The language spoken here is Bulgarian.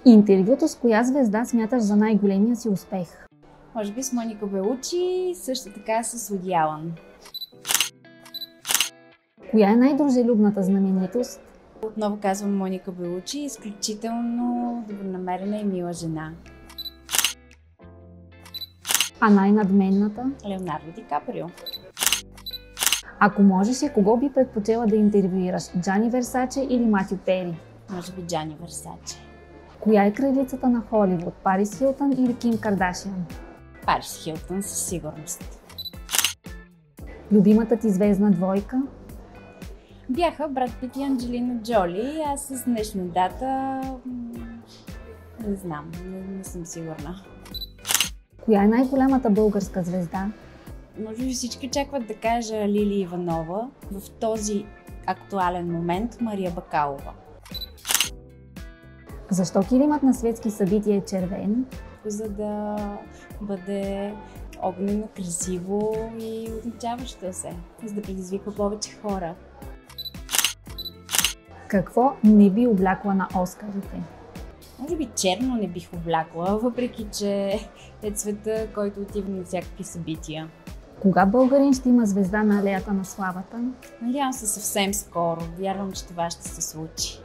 Интервюто с коя звезда смяташ за най-големия си успех? Може би с Моника Белучи, също така с Уди Алън. Коя е най-дружелюбната знаменитост? Отново казвам Моника Белучи, изключително добронамерена и мила жена. А най-надменната? Леонардо Ди Каприо. Ако можеш, кого би предпочела да интервюираш? Джани Версаче или Матю Пери? Може би Джани Версаче. Коя е кралицата на Холивуд? Парис Хилтън или Ким Кардашиан? Парис Хилтън със сигурност. Любимата ти звездна двойка? Бяха Брад Пит и Анджелина Джоли, аз с днешна дата не знам, не съм сигурна. Коя е най-голямата българска звезда? Може би всички очакват да кажа Лили Иванова, в този актуален момент Мария Бакалова. Защо килимът на светски събития е червен? За да бъде огнено, красиво и отличаващо се, за да предизвиква повече хора. Какво не би облякла на Оскарите? Може би черно не бих облякла, въпреки че е цвета, който отива на всякакви събития. Кога българин ще има звезда на алеята на славата? Надявам се съвсем скоро. Вярвам, че това ще се случи.